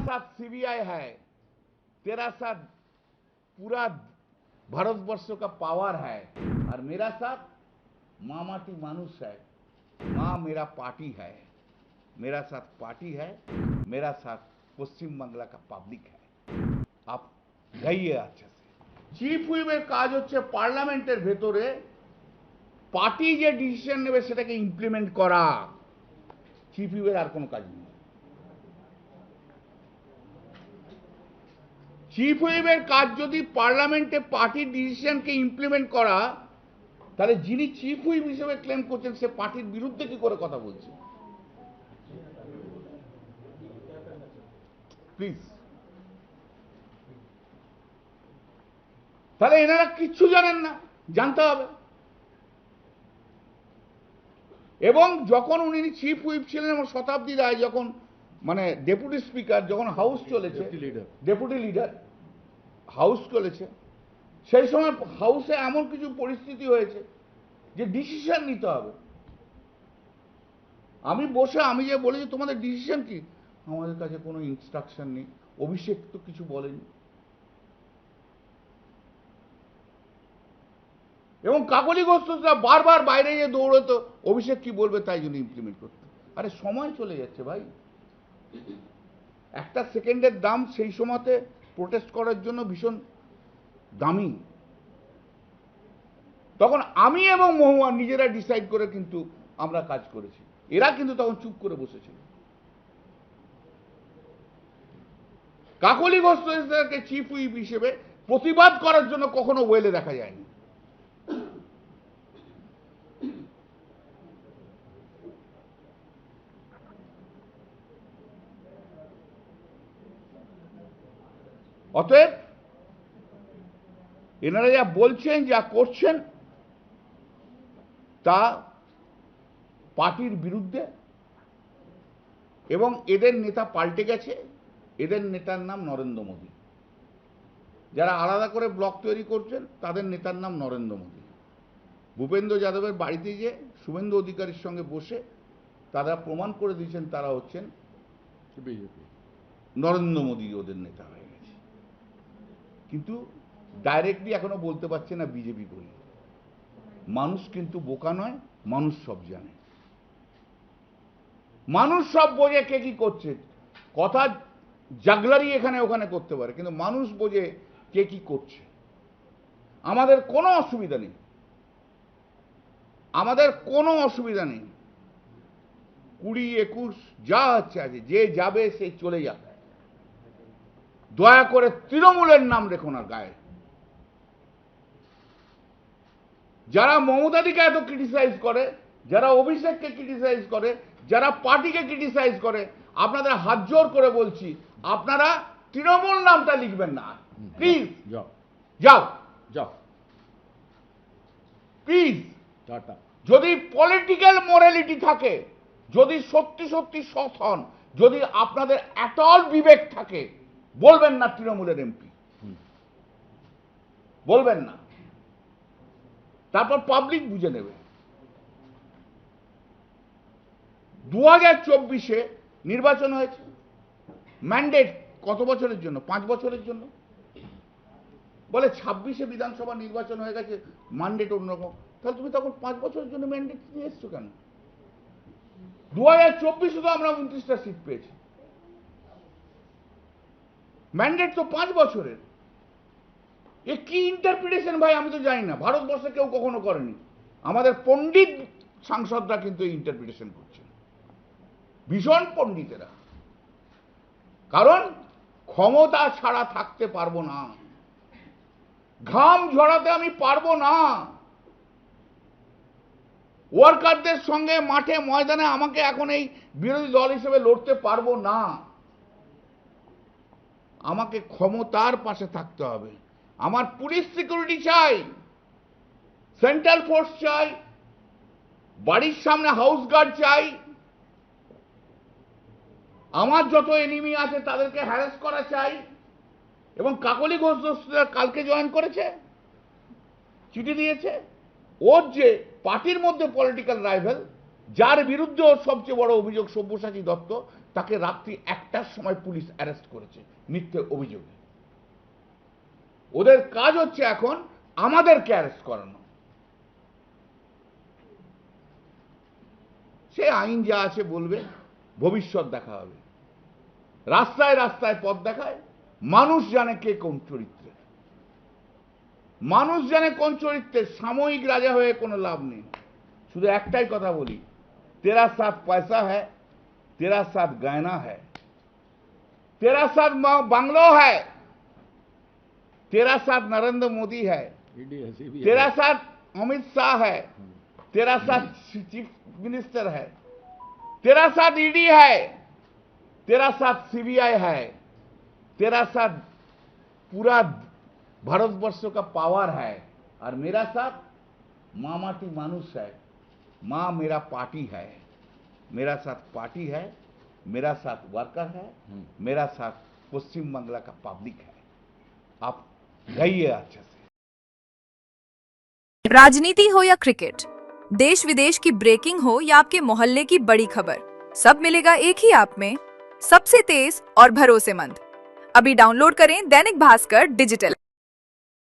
साथ सीबीआई है, तेरा साथ पूरा भारतवर्ष का पावर है, और मेरा साथ मामाटी मानुष है। माँ मेरा पार्टी है, मेरा साथ पार्टी है, मेरा साथ পশ্চিম বাংলা का पब्लिक है। आप গাইয়ে আছে চিফ হুইপের কাজ হচ্ছে পার্লামেন্টের ভেতরে পার্টি যে ডিসিশন নেবে সেটাকে ইমপ্লিমেন্ট করা। চিফ হুইপের আর কোনো কাজ নেই। চিফ হুইপের কাজ যদি পার্লামেন্টে পার্টির ডিসিশনকে ইমপ্লিমেন্ট করা, তাহলে যিনি চিফ হুইপ হিসেবে ক্লেম করছেন সে পার্টির বিরুদ্ধে কি করে কথা বলছে? প্লিজ, তাহলে এনারা কিচ্ছু জানেন না, জানতে হবে। এবং যখন উনি চিফ হুইপ ছিলেন এবং শতাব্দী রায় যখন মানে ডেপুটি স্পিকার, যখন হাউস চলেছে, ডেপুটি লিডার হাউস চলেছে, সেই সময় হাউসে এমন কিছু পরিস্থিতি হয়েছে যে ডিসিশন নিতে হবে। আমি বসে আমি যে বলেছি তোমাদের ডিসিশন কি, আমাদের কাছে কোনো ইনস্ট্রাকশন নেই, অভিষেক তো কিছু বলেনি। এবং কাকলি ঘোষরা বারবার বাইরে গিয়ে দৌড়তো অভিষেক কি বলবে তাই জন্য ইমপ্লিমেন্ট করতে। আরে সময় চলে যাচ্ছে ভাই, একটা সেকেন্ডের দাম সেই সময়তে প্রোটেস্ট করার জন্য ভীষণ দামি। তখন আমি এবং মহুয়া নিজেরা ডিসাইড করে কিন্তু আমরা কাজ করেছি, এরা কিন্তু তখন চুপ করে বসেছিল। কাকলি ঘোষকে চিফ হুইপ হিসেবে প্রতিবাদ করার জন্য কখনো ওয়েলে দেখা যায়নি। অতএব এনারা যা বলছেন যা করছেন তা পার্টির বিরুদ্ধে, এবং এদের নেতা পাল্টে গেছে। এদের নেতার নাম নরেন্দ্র মোদী। যারা আলাদা করে ব্লক তৈরি করছেন তাদের নেতার নাম নরেন্দ্র মোদী। ভূপেন্দ্র যাদবের বাড়িতে গিয়ে শুভেন্দু অধিকারীর সঙ্গে বসে তারা প্রমাণ করে দিয়েছেন তারা হচ্ছেন বিজেপি, নরেন্দ্র মোদী ওদের নেতা হয়ে গেছে। কিন্তু ডাইরেক্টলি এখনো বলতে পারছে না বিজেপি বলে। মানুষ কিন্তু বোকা নয়, মানুষ সব জানে, মানুষ সব বোঝে কে কি করছে। কথা জাগলারি এখানে ওখানে করতে পারে, কিন্তু মানুষ বোঝে কে কি করছে। আমাদের কোনো অসুবিধা নেই, আমাদের কোনো অসুবিধা নেই। 20-21 যা হচ্ছে আছে, যে যাবে সে চলে যাবে। দয়া করে তৃণমূলের নাম রেখো না গায়ে। যারা মমতাদিকে এত ক্রিটিসাইজ করে, যারা অভিষেককে ক্রিটিসাইজ করে, যারা পার্টিকে ক্রিটিসাইজ করে, আপনাদের হাত জোর করে বলছি আপনারা তৃণমূল নামটা লিখবেন না প্লিজ। যাও যাও যাও প্লিজ। যদি পলিটিক্যাল মোরালিটি থাকে, যদি সত্যি সত্যি সৎ হন, যদি আপনাদের এতল বিবেক থাকে, বলবেন না তৃণমূলের এমপি, বলবেন না। তারপর পাবলিক বুঝে নেবে। 2024-এ নির্বাচন হয়েছে, ম্যান্ডেট কত বছরের জন্য? 5 বছরের জন্য। বলে 26-এ বিধানসভা নির্বাচন হয়ে গেছে, ম্যান্ডেট অন্যরকম। তাহলে তুমি তখন 5 বছরের জন্য ম্যান্ডেট নিয়ে এসছো কেন? 2024-এ তো আমরা 29টা সিট পেয়েছি, ম্যান্ডেট তো 5 বছরের। এ কি ইন্টারপ্রিটেশন ভাই আমি তো জানি না, ভারতবর্ষে কেউ কখনো করেনি। আমাদের পণ্ডিত সাংসদরা কিন্তু এই ইন্টারপ্রিটেশন করছে, ভীষণ পণ্ডিতেরা। কারণ ক্ষমতা ছাড়া থাকতে পারবো না, ঘাম ঝরাতে আমি পারবো না। ওয়ার্কারদের সঙ্গে মাঠে ময়দানে আমাকে এখন এই বিরোধী দল হিসেবে লড়তে পারবো না। আমাকে ক্ষমতার পাশে থাকতে হবে। আমার পুলিশ সিকিউরিটি চাই, সেন্ট্রাল ফোর্স চাই, বাড়ির সামনে হাউস গার্ড চাই, আমার যত এনিমি আছে তাদেরকে হ্যারাস করা চাই। এবং কাকলি ঘোষ কালকে জয়েন করেছে, চিঠি দিয়েছে। ওর যে পার্টির মধ্যে পলিটিক্যাল রাইভেল যার বিরুদ্ধে ওর সবচেয়ে বড় অভিযোগ সব্যসাচী দত্ত, তাকে রাত্রি 1টার সময় পুলিশ অ্যারেস্ট করেছে মিথ্যে অভিযোগে। ওদের কাজ হচ্ছে এখন আমাদেরকে অ্যারেস্ট করানো। সে আইন যা আছে বলবে, ভবিষ্যৎ দেখা হবে। রাস্তায় রাস্তায় পথ দেখায়, মানুষ জানে কে কোন চরিত্রের, মানুষ জানে কোন চরিত্রের। সাময়িক রাজা হয়ে কোনো লাভ নেই। শুধু একটাই কথা বলি, तेरा साथ पैसा है, तेरा साथ गहना है, तेरा साथ बांग्लो है, तेरा साथ नरेंद्र मोदी है, तेरा साथ अमित शाह है, तेरा साथ चीफ मिनिस्टर है, तेरा साथ ईडी है, तेरा साथ सीबीआई है, तेरा साथ पूरा भारतवर्ष का पावर है, और मेरा साथ माँ माटी मानुष है। माँ मेरा पार्टी है, मेरा साथ पार्टी है, मेरा साथ वर्कर है, मेरा साथ पश्चिम बांग्ला का पब्लिक है। आप गइए अच्छे से। राजनीति हो या क्रिकेट, देश विदेश की ब्रेकिंग हो या आपके मोहल्ले की बड़ी खबर, सब मिलेगा एक ही ऐप में, सबसे तेज और भरोसेमंद। अभी डाउनलोड करें दैनिक भास्कर डिजिटल।